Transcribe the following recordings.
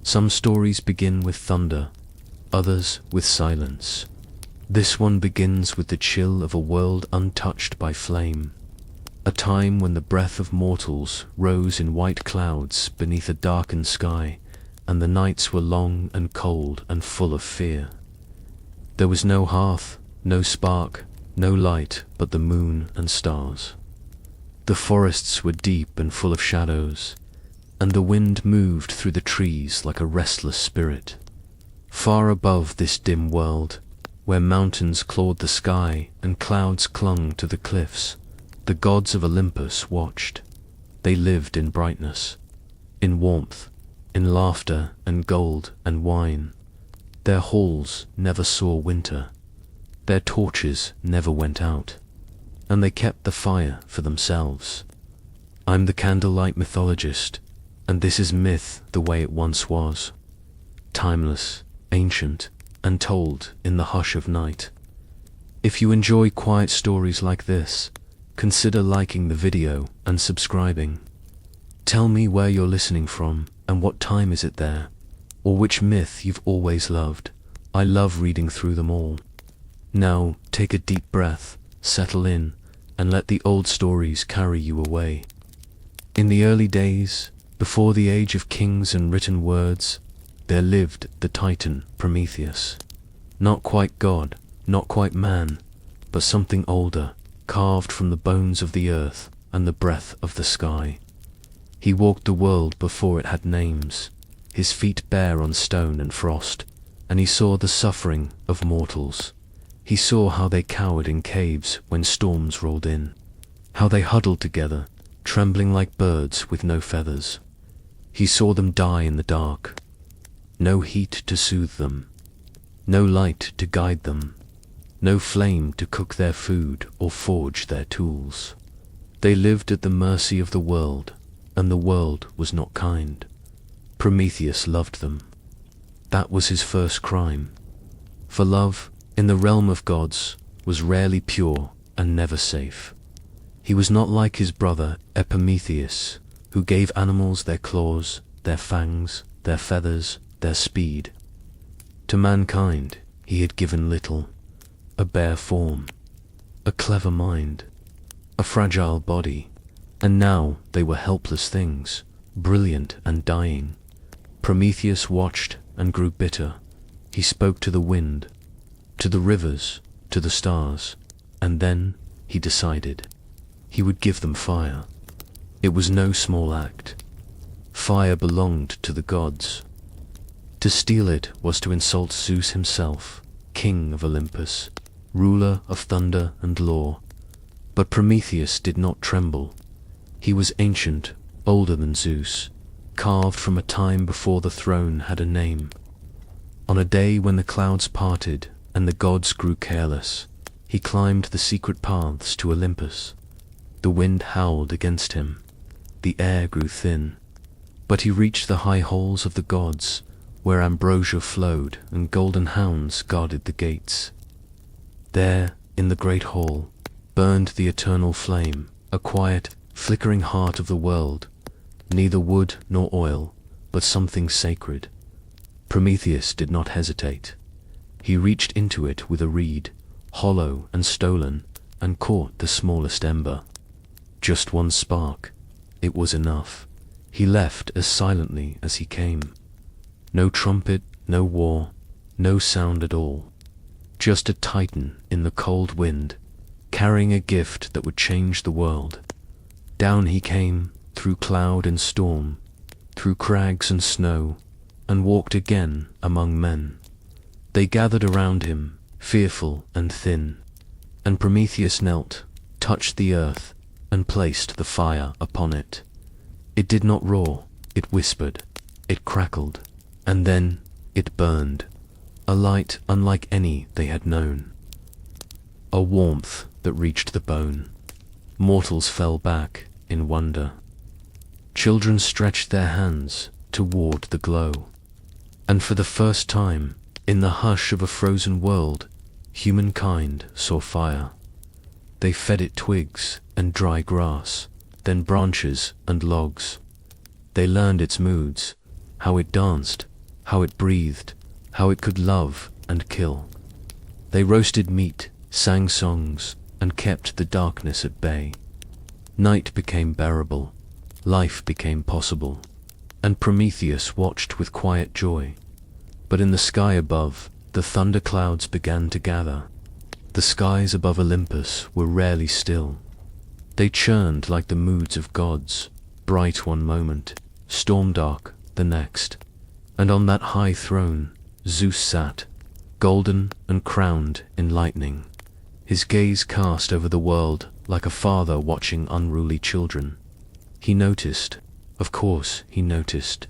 Some stories begin with thunder, others with silence. This one begins with the chill of a world untouched by flame, a time when the breath of mortals rose in white clouds beneath a darkened sky, and the nights were long and cold and full of fear. There was no hearth, no spark, no light but the moon and stars. The forests were deep and full of shadows, and the wind moved through the trees like a restless spirit. Far above this dim world, where mountains clawed the sky and clouds clung to the cliffs, the gods of Olympus watched. They lived in brightness, in warmth, in laughter and gold and wine. Their halls never saw winter. Their torches never went out, and they kept the fire for themselves. I'm the Candlelight Mythologist, and this is myth the way it once was. Timeless, ancient, and told in the hush of night. If you enjoy quiet stories like this, consider liking the video and subscribing. Tell me where you're listening from and what time is it there, or which myth you've always loved. I love reading through them all. Now, take a deep breath, settle in, and let the old stories carry you away. In the early days, before the age of kings and written words, there lived the Titan Prometheus. Not quite God, not quite man, but something older, carved from the bones of the earth and the breath of the sky. He walked the world before it had names, his feet bare on stone and frost, and he saw the suffering of mortals. He saw how they cowered in caves when storms rolled in, how they huddled together, trembling like birds with no feathers. He saw them die in the dark. No heat to soothe them, no light to guide them, no flame to cook their food or forge their tools. They lived at the mercy of the world, and the world was not kind. Prometheus loved them. That was his first crime. For love, in the realm of gods, was rarely pure and never safe. He was not like his brother Prometheus, who gave animals their claws, their fangs, their feathers, their speed. To mankind he had given little: a bare form, a clever mind, a fragile body, and now they were helpless things, brilliant and dying. Prometheus watched and grew bitter. He spoke to the wind, to the rivers, to the stars, and then he decided he would give them fire. It was no small act. Fire belonged to the gods. To steal it was to insult Zeus himself, king of Olympus, ruler of thunder and law. But Prometheus did not tremble. He was ancient, older than Zeus, carved from a time before the throne had a name. On a day when the clouds parted and the gods grew careless, he climbed the secret paths to Olympus. The wind howled against him. The air grew thin. But he reached the high halls of the gods, where ambrosia flowed and golden hounds guarded the gates. There, in the great hall, burned the eternal flame, a quiet, flickering heart of the world, neither wood nor oil, but something sacred. Prometheus did not hesitate. He reached into it with a reed, hollow and stolen, and caught the smallest ember. Just one spark. It was enough. He left as silently as he came. No trumpet, no war, no sound at all. Just a titan in the cold wind, carrying a gift that would change the world. Down he came, through cloud and storm, through crags and snow, and walked again among men. They gathered around him, fearful and thin, and Prometheus knelt, touched the earth, and placed the fire upon it. It did not roar, it whispered, it crackled, and then it burned, a light unlike any they had known. A warmth that reached the bone. Mortals fell back in wonder. Children stretched their hands toward the glow. And for the first time, in the hush of a frozen world, humankind saw fire. They fed it twigs and dry grass, then branches and logs. They learned its moods, how it danced how it breathed, how it could love and kill. They roasted meat, sang songs, and kept the darkness at bay. Night became bearable, life became possible, and Prometheus watched with quiet joy. But in the sky above, the thunder clouds began to gather. The skies above Olympus were rarely still. They churned like the moods of gods, bright one moment, storm-dark the next. And on that high throne, Zeus sat, golden and crowned in lightning, his gaze cast over the world like a father watching unruly children. He noticed, of course he noticed.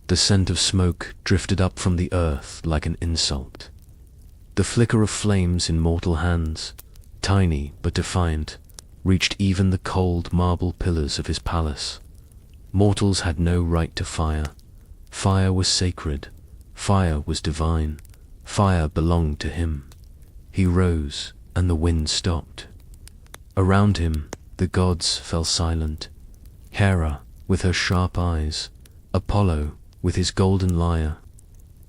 The scent of smoke drifted up from the earth like an insult. The flicker of flames in mortal hands, tiny but defiant, reached even the cold marble pillars of his palace. Mortals had no right to fire. Fire was sacred. Fire was divine. Fire belonged to him. He rose, and the wind stopped. Around him, the gods fell silent. Hera, with her sharp eyes, Apollo, with his golden lyre,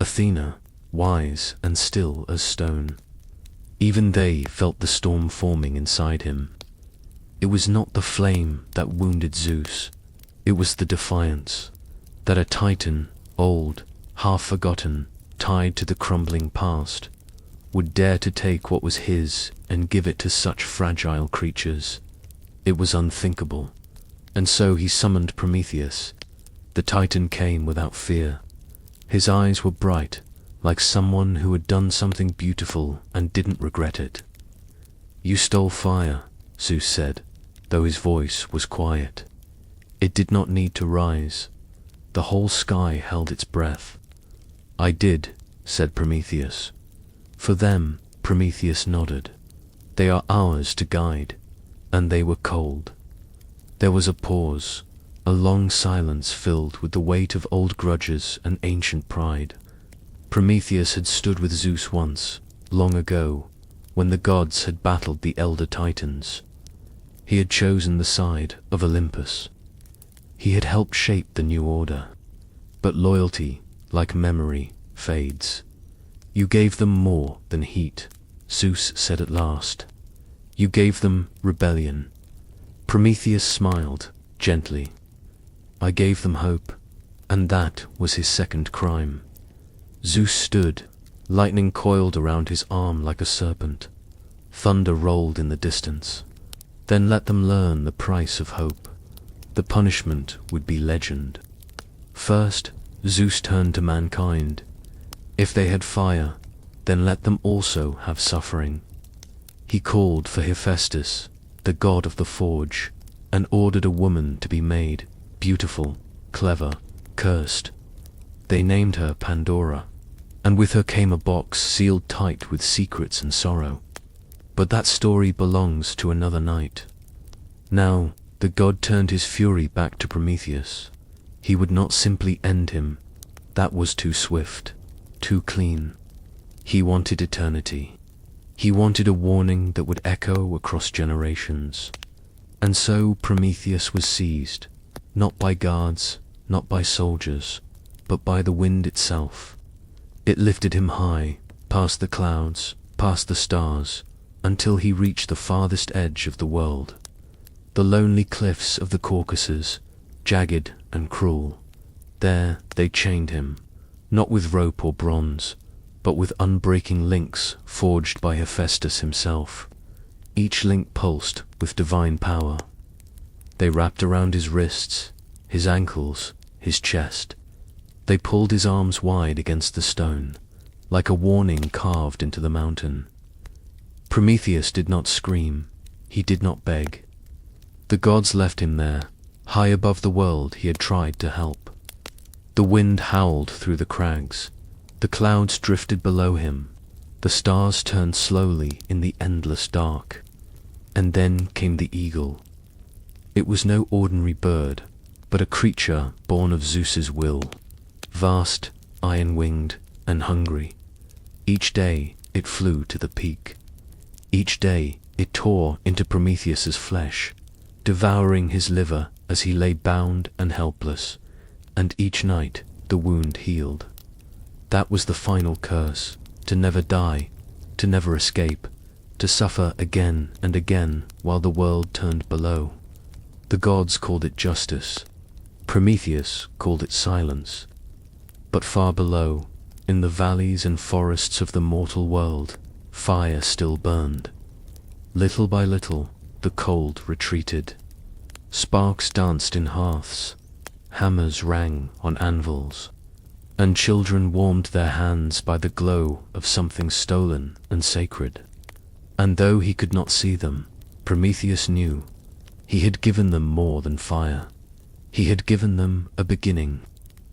Athena, wise and still as stone. Even they felt the storm forming inside him. It was not the flame that wounded Zeus. It was the defiance that a titan, old, half forgotten, tied to the crumbling past, would dare to take what was his and give it to such fragile creatures. It was unthinkable. And so he summoned Prometheus. The Titan came without fear. His eyes were bright, like someone who had done something beautiful and didn't regret it. "You stole fire," Zeus said, though his voice was quiet. It did not need to rise. The whole sky held its breath. "I did," said Prometheus. "For them," Prometheus nodded. "They are ours to guide." And they were cold. There was a pause, a long silence filled with the weight of old grudges and ancient pride. Prometheus had stood with Zeus once, long ago, when the gods had battled the elder titans. He had chosen the side of Olympus. He had helped shape the new order. But loyalty, like memory, fades. "You gave them more than heat," Zeus said at last. "You gave them rebellion." Prometheus smiled, gently. "I gave them hope, and that was his second crime." Zeus stood, lightning coiled around his arm like a serpent. Thunder rolled in the distance. "Then let them learn the price of hope. The punishment would be legend." First, Zeus turned to mankind. If they had fire, then let them also have suffering. He called for Hephaestus, the god of the forge, and ordered a woman to be made, beautiful, clever, cursed. They named her Pandora, and with her came a box sealed tight with secrets and sorrow. But that story belongs to another night. Now, the god turned his fury back to Prometheus. He would not simply end him. That was too swift, too clean. He wanted eternity. He wanted a warning that would echo across generations. And so Prometheus was seized, not by guards, not by soldiers, but by the wind itself. It lifted him high, past the clouds, past the stars, until he reached the farthest edge of the world. The lonely cliffs of the Caucasus, jagged and cruel. There they chained him, not with rope or bronze, but with unbreaking links forged by Hephaestus himself. Each link pulsed with divine power. They wrapped around his wrists, his ankles, his chest. They pulled his arms wide against the stone, like a warning carved into the mountain. Prometheus did not scream. He did not beg. The gods left him there, high above the world he had tried to help. The wind howled through the crags. The clouds drifted below him. The stars turned slowly in the endless dark. And then came the eagle. It was no ordinary bird, but a creature born of Zeus's will, vast, iron-winged, and hungry. Each day it flew to the peak. Each day it tore into Prometheus's flesh, devouring his liver as he lay bound and helpless, and each night the wound healed. That was the final curse, to never die, to never escape, to suffer again and again while the world turned below. The gods called it justice. Prometheus called it silence. But far below, in the valleys and forests of the mortal world, fire still burned. Little by little, the cold retreated. Sparks danced in hearths, hammers rang on anvils, and children warmed their hands by the glow of something stolen and sacred. And though he could not see them, Prometheus knew he had given them more than fire. He had given them a beginning.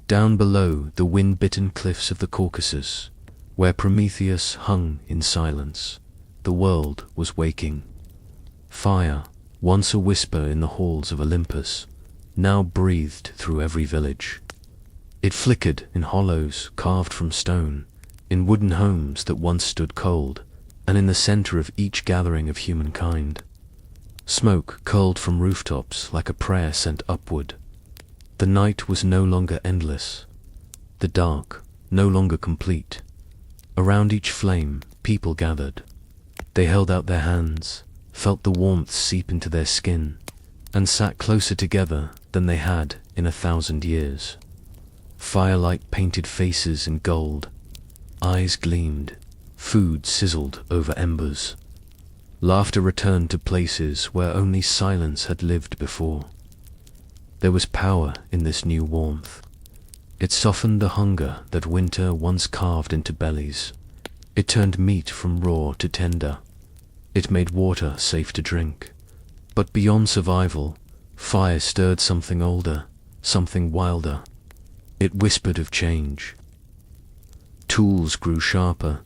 Down below the wind-bitten cliffs of the Caucasus, where Prometheus hung in silence, the world was waking. Fire, once a whisper in the halls of Olympus, now breathed through every village. It flickered in hollows carved from stone, in wooden homes that once stood cold, and in the center of each gathering of humankind. Smoke curled from rooftops like a prayer sent upward. The night was no longer endless, the dark no longer complete. Around each flame, people gathered. They held out their hands, felt the warmth seep into their skin, and sat closer together than they had in 1,000 years. Firelight painted faces in gold, eyes gleamed, food sizzled over embers. Laughter returned to places where only silence had lived before. There was power in this new warmth. It softened the hunger that winter once carved into bellies. It turned meat from raw to tender. It made water safe to drink. But beyond survival, fire stirred something older, something wilder. It whispered of change. Tools grew sharper.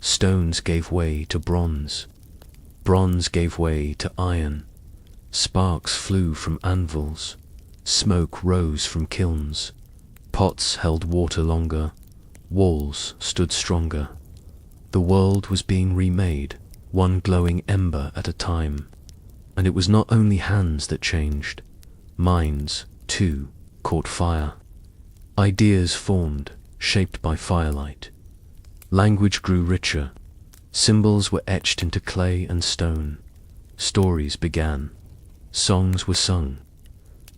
Stones gave way to bronze. Bronze gave way to iron. Sparks flew from anvils. Smoke rose from kilns. Pots held water longer. Walls stood stronger. The world was being remade, one glowing ember at a time. And it was not only hands that changed. Minds, too, caught fire. Ideas formed, shaped by firelight. Language grew richer. Symbols were etched into clay and stone. Stories began. Songs were sung.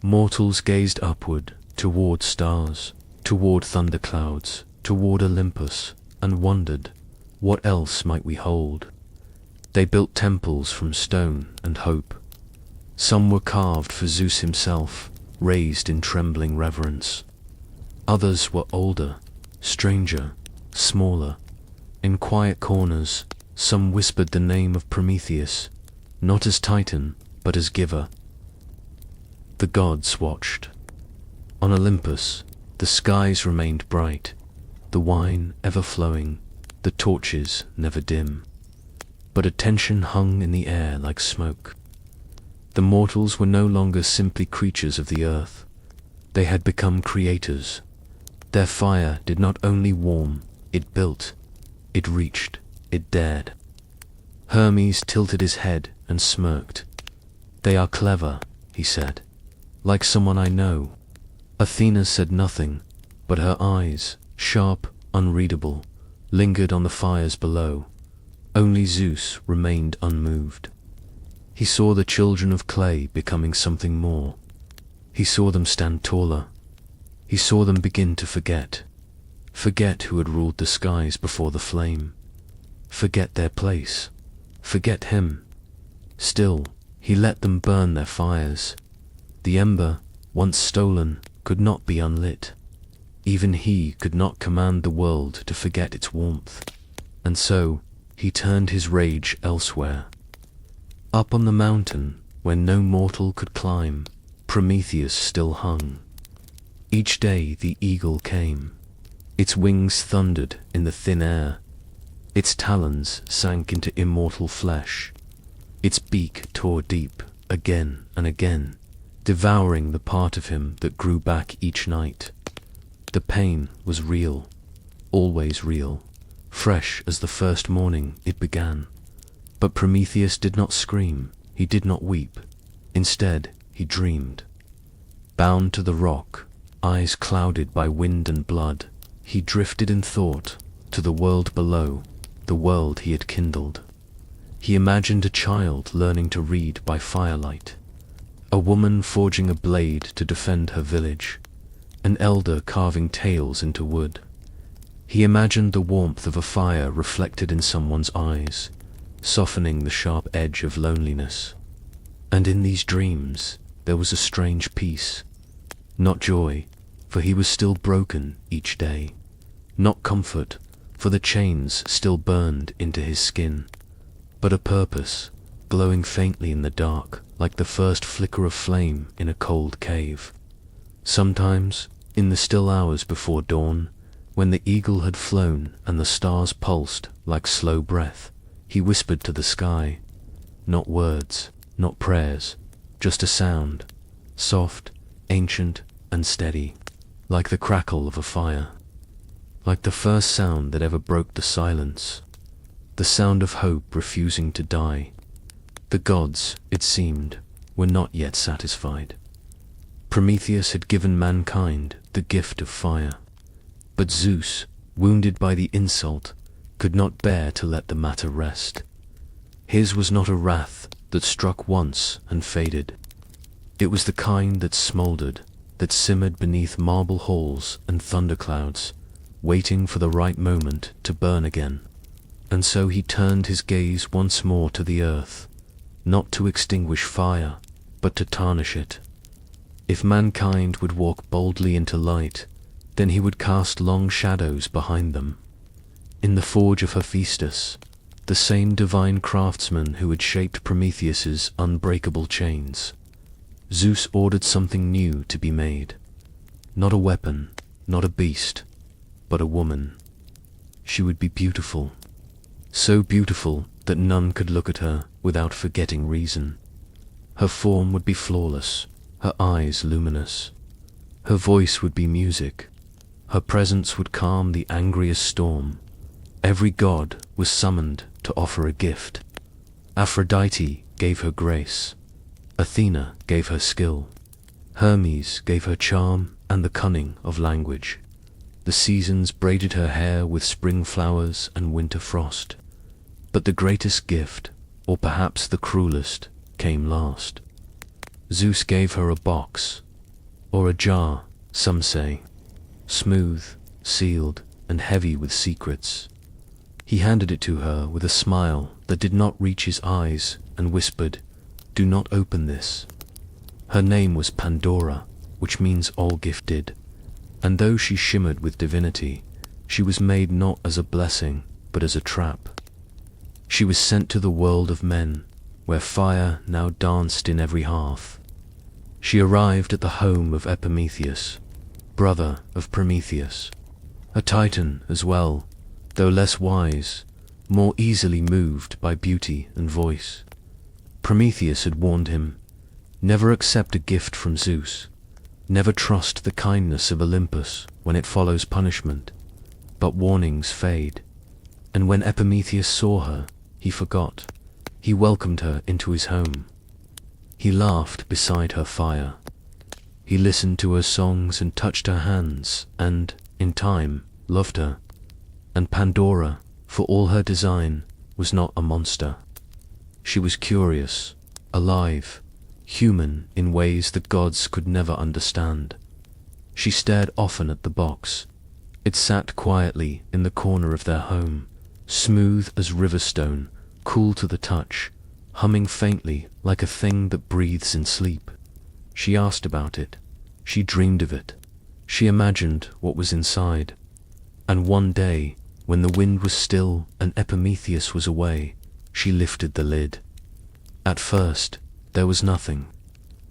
Mortals gazed upward, toward stars, toward thunderclouds, toward Olympus, and wondered, what else might we hold? They built temples from stone and hope. Some were carved for Zeus himself, raised in trembling reverence. Others were older, stranger, smaller. In quiet corners, some whispered the name of Prometheus, not as Titan, but as giver. The gods watched. On Olympus, the skies remained bright, the wine ever flowing, the torches never dim. But attention hung in the air like smoke. The mortals were no longer simply creatures of the earth. They had become creators. Their fire did not only warm, it built, it reached, it dared. Hermes tilted his head and smirked. "They are clever," he said, "like someone I know." Athena said nothing, but her eyes, sharp, unreadable, lingered on the fires below. Only Zeus remained unmoved. He saw the children of clay becoming something more. He saw them stand taller. He saw them begin to forget who had ruled the skies before the flame. Forget their place. Forget him. Still, he let them burn their fires. The ember, once stolen, could not be unlit. Even he could not command the world to forget its warmth. And so, he turned his rage elsewhere. Up on the mountain, where no mortal could climb, Prometheus still hung. Each day the eagle came. Its wings thundered in the thin air. Its talons sank into immortal flesh. Its beak tore deep, again and again, devouring the part of him that grew back each night. The pain was real, always real, fresh as the first morning it began. But Prometheus did not scream, he did not weep. Instead, he dreamed. Bound to the rock, eyes clouded by wind and blood, he drifted in thought to the world below, the world he had kindled. He imagined a child learning to read by firelight, a woman forging a blade to defend her village, an elder carving tales into wood. He imagined the warmth of a fire reflected in someone's eyes, softening the sharp edge of loneliness. And in these dreams there was a strange peace, not joy, for he was still broken each day, not comfort, for the chains still burned into his skin, but a purpose, glowing faintly in the dark like the first flicker of flame in a cold cave. Sometimes, in the still hours before dawn, when the eagle had flown and the stars pulsed like slow breath, he whispered to the sky, not words, not prayers, just a sound, soft, ancient, and steady, like the crackle of a fire, like the first sound that ever broke the silence, the sound of hope refusing to die. The gods, it seemed, were not yet satisfied. Prometheus had given mankind the gift of fire, but Zeus, wounded by the insult, could not bear to let the matter rest. His was not a wrath that struck once and faded. It was the kind that smoldered, that simmered beneath marble halls and thunderclouds, waiting for the right moment to burn again. And so he turned his gaze once more to the earth, not to extinguish fire, but to tarnish it. If mankind would walk boldly into light, then he would cast long shadows behind them. In the forge of Hephaestus, the same divine craftsman who had shaped Prometheus's unbreakable chains, Zeus ordered something new to be made. Not a weapon, not a beast, but a woman. She would be beautiful, so beautiful that none could look at her without forgetting reason. Her form would be flawless, her eyes luminous. Her voice would be music. Her presence would calm the angriest storm. Every god was summoned to offer a gift. Aphrodite gave her grace. Athena gave her skill. Hermes gave her charm and the cunning of language. The seasons braided her hair with spring flowers and winter frost. But the greatest gift, or perhaps the cruelest, came last. Zeus gave her a box, or a jar, some say, smooth, sealed, and heavy with secrets. He handed it to her with a smile that did not reach his eyes and whispered, "Do not open this." Her name was Pandora, which means all-gifted, and though she shimmered with divinity, she was made not as a blessing, but as a trap. She was sent to the world of men, where fire now danced in every hearth. She arrived at the home of Epimetheus, brother of Prometheus, a titan as well, though less wise, more easily moved by beauty and voice. Prometheus had warned him, never accept a gift from Zeus, never trust the kindness of Olympus when it follows punishment, but warnings fade. And when Epimetheus saw her, he forgot. He welcomed her into his home. He laughed beside her fire. He listened to her songs and touched her hands, and, in time, loved her. And Pandora, for all her design, was not a monster. She was curious, alive, human in ways the gods could never understand. She stared often at the box. It sat quietly in the corner of their home, smooth as river stone, cool to the touch, humming faintly like a thing that breathes in sleep. She asked about it. She dreamed of it. She imagined what was inside. And one day, when the wind was still and Epimetheus was away, she lifted the lid. At first, there was nothing.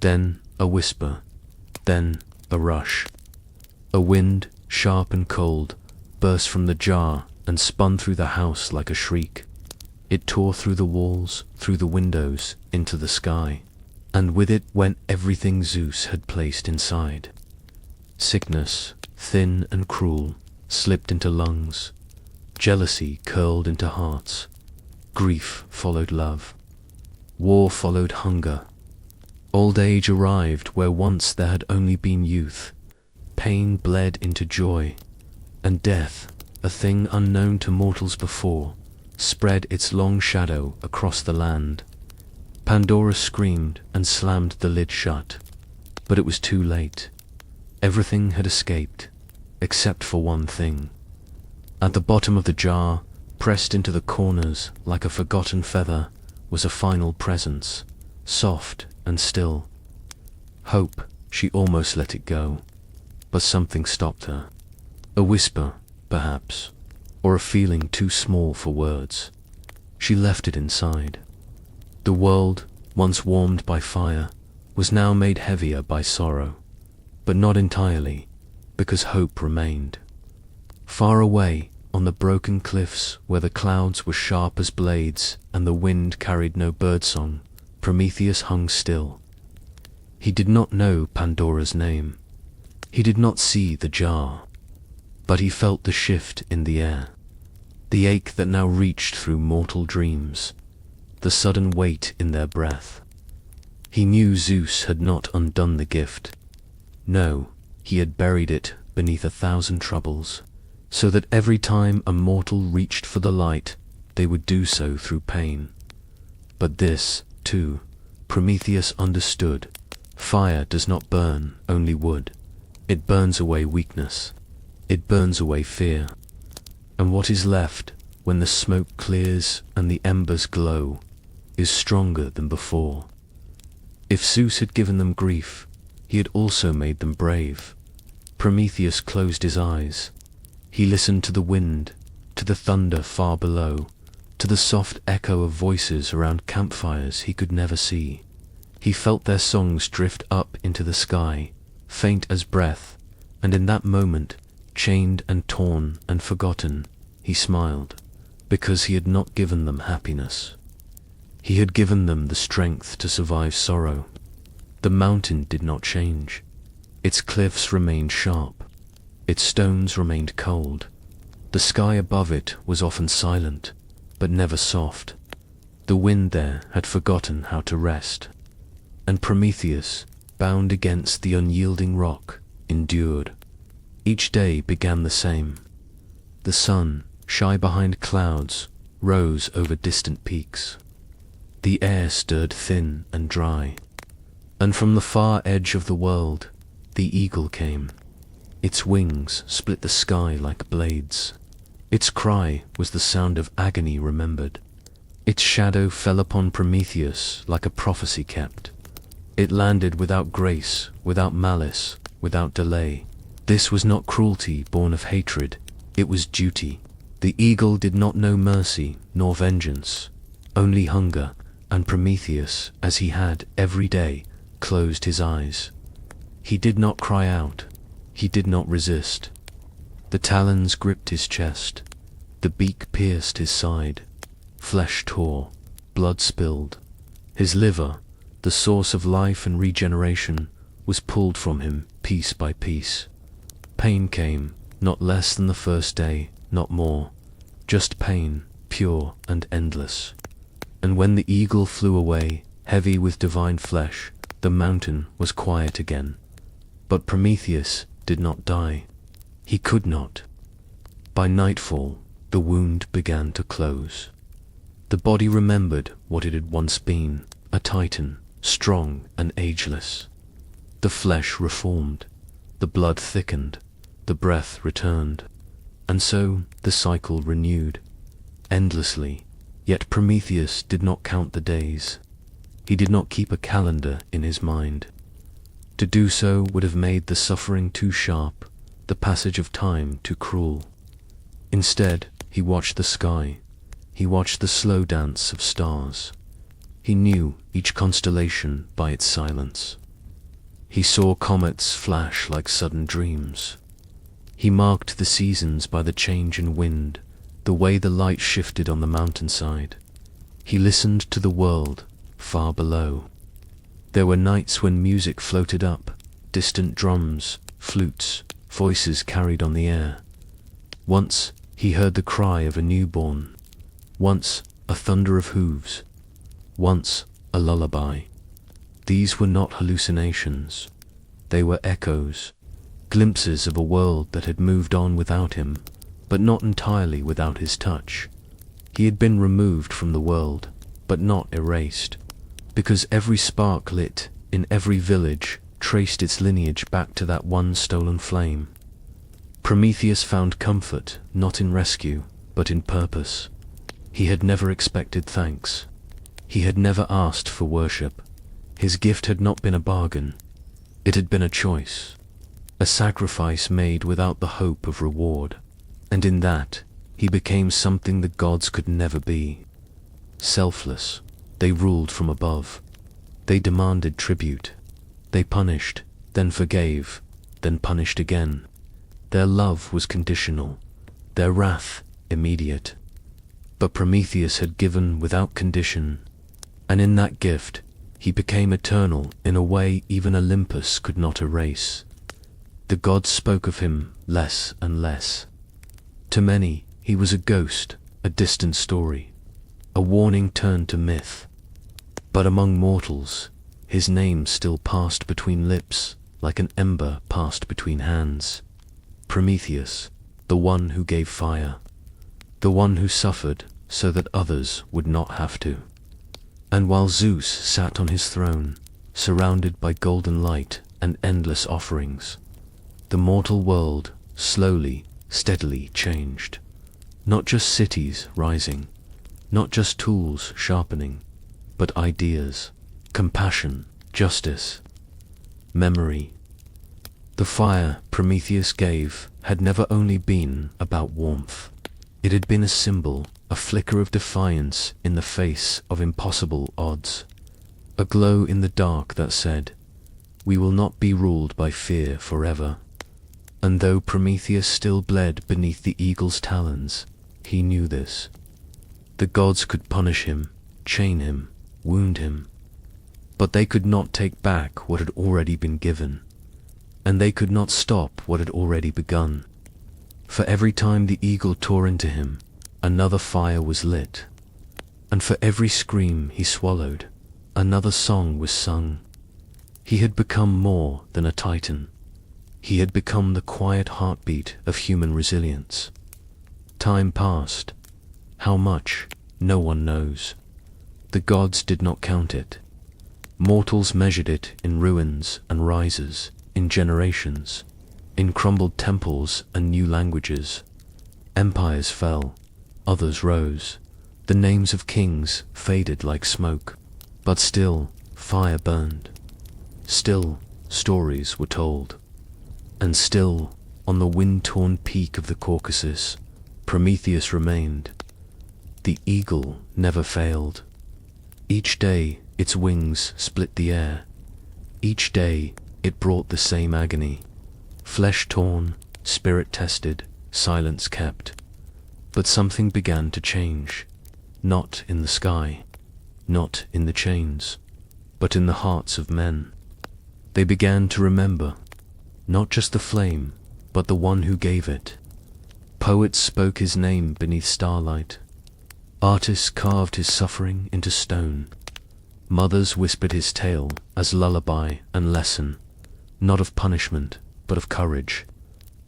Then a whisper. Then a rush. A wind, sharp and cold, burst from the jar and spun through the house like a shriek. It tore through the walls, through the windows, into the sky, and with it went everything Zeus had placed inside. Sickness, thin and cruel, slipped into lungs. Jealousy curled into hearts. Grief followed love. War followed hunger. Old age arrived where once there had only been youth. Pain bled into joy. And death, a thing unknown to mortals before, spread its long shadow across the land. Pandora screamed and slammed the lid shut, but it was too late. Everything had escaped, except for one thing. At the bottom of the jar, pressed into the corners like a forgotten feather, was a final presence, soft and still. Hope. She almost let it go, but something stopped her. A whisper, perhaps, or a feeling too small for words. She left it inside. The world, once warmed by fire, was now made heavier by sorrow, but not entirely, because hope remained. Far away, on the broken cliffs where the clouds were sharp as blades and the wind carried no birdsong, Prometheus hung still. He did not know Pandora's name. He did not see the jar, but he felt the shift in the air, the ache that now reached through mortal dreams, the sudden weight in their breath. He knew Zeus had not undone the gift. No, he had buried it beneath 1,000 troubles, so that every time a mortal reached for the light, they would do so through pain. But this, too, Prometheus understood. Fire does not burn only wood. It burns away weakness. It burns away fear. And what is left, when the smoke clears and the embers glow, is stronger than before. If Zeus had given them grief, he had also made them brave. Prometheus closed his eyes. He listened to the wind, to the thunder far below, to the soft echo of voices around campfires he could never see. He felt their songs drift up into the sky, faint as breath, and in that moment, chained and torn and forgotten, he smiled, because he had not given them happiness. He had given them the strength to survive sorrow. The mountain did not change. Its cliffs remained sharp. Its stones remained cold. The sky above it was often silent, but never soft. The wind there had forgotten how to rest. And Prometheus, bound against the unyielding rock, endured. Each day began the same. The sun, shy behind clouds, rose over distant peaks. The air stirred thin and dry. And from the far edge of the world, the eagle came. Its wings split the sky like blades. Its cry was the sound of agony remembered. Its shadow fell upon Prometheus like a prophecy kept. It landed without grace, without malice, without delay. This was not cruelty born of hatred, it was duty. The eagle did not know mercy nor vengeance, only hunger, and Prometheus, as he had every day, closed his eyes. He did not cry out, he did not resist. The talons gripped his chest, the beak pierced his side, flesh tore, blood spilled. His liver, the source of life and regeneration, was pulled from him piece by piece. Pain came, not less than the first day, not more, just pain, pure and endless. And when the eagle flew away, heavy with divine flesh, the mountain was quiet again. But Prometheus did not die. He could not. By nightfall, the wound began to close. The body remembered what it had once been, a titan, strong and ageless. The flesh reformed, the blood thickened, the breath returned, and so the cycle renewed, endlessly. Yet Prometheus did not count the days. He did not keep a calendar in his mind. To do so would have made the suffering too sharp, the passage of time too cruel. Instead, he watched the sky. He watched the slow dance of stars. He knew each constellation by its silence. He saw comets flash like sudden dreams. He marked the seasons by the change in wind, the way the light shifted on the mountainside. He listened to the world far below. There were nights when music floated up, distant drums, flutes, voices carried on the air. Once he heard the cry of a newborn. Once a thunder of hooves. Once a lullaby. These were not hallucinations. They were echoes, glimpses of a world that had moved on without him, but not entirely without his touch. He had been removed from the world, but not erased, because every spark lit in every village traced its lineage back to that one stolen flame. Prometheus found comfort not in rescue, but in purpose. He had never expected thanks. He had never asked for worship. His gift had not been a bargain. It had been a choice, a sacrifice made without the hope of reward. And in that, he became something the gods could never be. Selfless, they ruled from above. They demanded tribute. They punished, then forgave, then punished again. Their love was conditional, their wrath immediate. But Prometheus had given without condition, and in that gift, he became eternal in a way even Olympus could not erase. The gods spoke of him less and less. To many, he was a ghost, a distant story, a warning turned to myth. But among mortals, his name still passed between lips like an ember passed between hands. Prometheus, the one who gave fire, the one who suffered so that others would not have to. And while Zeus sat on his throne, surrounded by golden light and endless offerings, the mortal world slowly, steadily changed. Not just cities rising, not just tools sharpening, but ideas, compassion, justice, memory. The fire Prometheus gave had never only been about warmth. It had been a symbol, a flicker of defiance in the face of impossible odds, a glow in the dark that said, "We will not be ruled by fear forever." And though Prometheus still bled beneath the eagle's talons, he knew this. The gods could punish him, chain him, wound him, but they could not take back what had already been given, and they could not stop what had already begun. For every time the eagle tore into him, another fire was lit, and for every scream he swallowed, another song was sung. He had become more than a titan. He had become the quiet heartbeat of human resilience. Time passed. How much, no one knows. The gods did not count it. Mortals measured it in ruins and rises, in generations, in crumbled temples and new languages. Empires fell, others rose. The names of kings faded like smoke, but still fire burned. Still stories were told. And still, on the wind-torn peak of the Caucasus, Prometheus remained. The eagle never failed. Each day its wings split the air. Each day it brought the same agony. Flesh torn, spirit tested, silence kept. But something began to change. Not in the sky, not in the chains, but in the hearts of men. They began to remember, not just the flame, but the one who gave it. Poets spoke his name beneath starlight. Artists carved his suffering into stone. Mothers whispered his tale as lullaby and lesson, not of punishment, but of courage.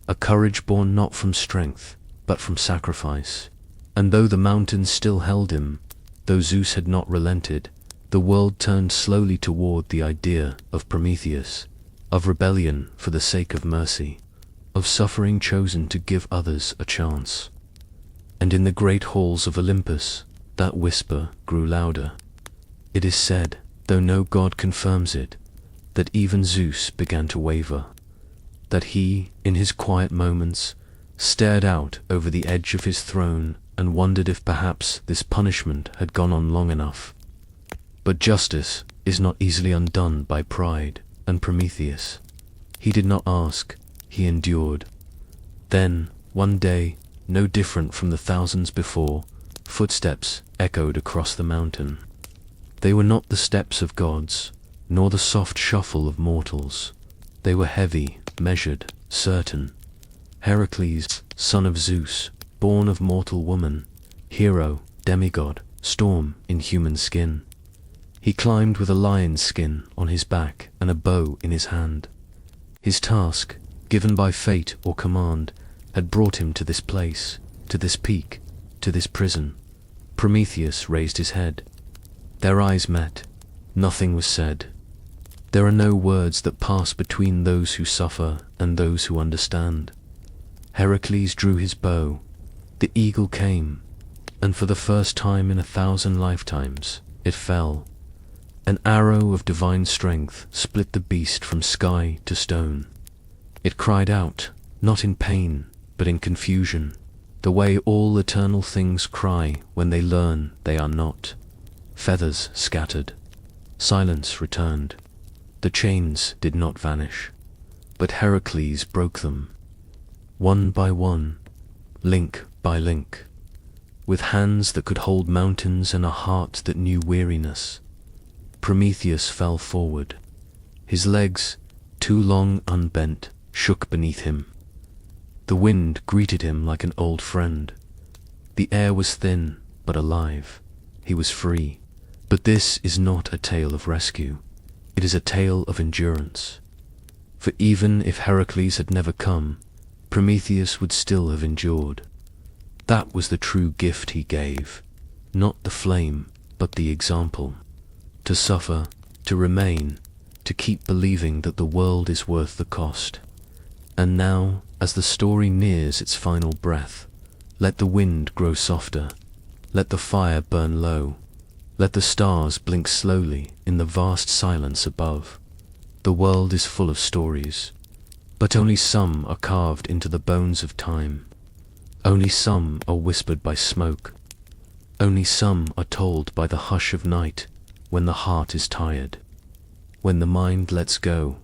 A courage born not from strength, but from sacrifice. And though the mountains still held him, though Zeus had not relented, the world turned slowly toward the idea of Prometheus, of rebellion for the sake of mercy, of suffering chosen to give others a chance. And in the great halls of Olympus, that whisper grew louder. It is said, though no god confirms it, that even Zeus began to waver, that he, in his quiet moments, stared out over the edge of his throne and wondered if perhaps this punishment had gone on long enough. But justice is not easily undone by pride, and Prometheus, he did not ask, he endured. Then, one day, no different from the thousands before, footsteps echoed across the mountain. They were not the steps of gods, nor the soft shuffle of mortals. They were heavy, measured, certain. Heracles, son of Zeus, born of mortal woman, hero, demigod, storm in human skin. He climbed with a lion's skin on his back and a bow in his hand. His task, given by fate or command, had brought him to this place, to this peak, to this prison. Prometheus raised his head. Their eyes met. Nothing was said. There are no words that pass between those who suffer and those who understand. Heracles drew his bow. The eagle came, and for the first time in 1,000 lifetimes, it fell. An arrow of divine strength split the beast from sky to stone. It cried out, not in pain, but in confusion, the way all eternal things cry when they learn they are not. Feathers scattered. Silence returned. The chains did not vanish, but Heracles broke them. One by one, link by link, with hands that could hold mountains and a heart that knew weariness. Prometheus fell forward. His legs, too long unbent, shook beneath him. The wind greeted him like an old friend. The air was thin, but alive. He was free. But this is not a tale of rescue. It is a tale of endurance. For even if Heracles had never come, Prometheus would still have endured. That was the true gift he gave. Not the flame, but the example. To suffer, to remain, to keep believing that the world is worth the cost. And now, as the story nears its final breath, let the wind grow softer, let the fire burn low, let the stars blink slowly in the vast silence above. The world is full of stories, but only some are carved into the bones of time. Only some are whispered by smoke. Only some are told by the hush of night when the heart is tired, when the mind lets go,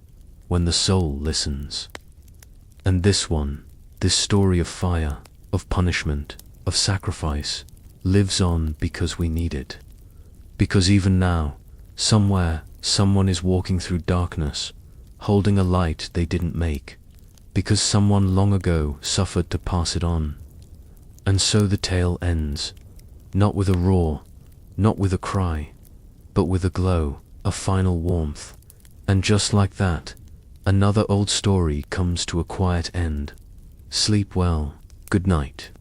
when the soul listens. And this one, this story of fire, of punishment, of sacrifice, lives on because we need it. Because even now, somewhere, someone is walking through darkness, holding a light they didn't make, because someone long ago suffered to pass it on. And so the tale ends, not with a roar, not with a cry, but with a glow, a final warmth. And just like that, another old story comes to a quiet end. Sleep well. Good night.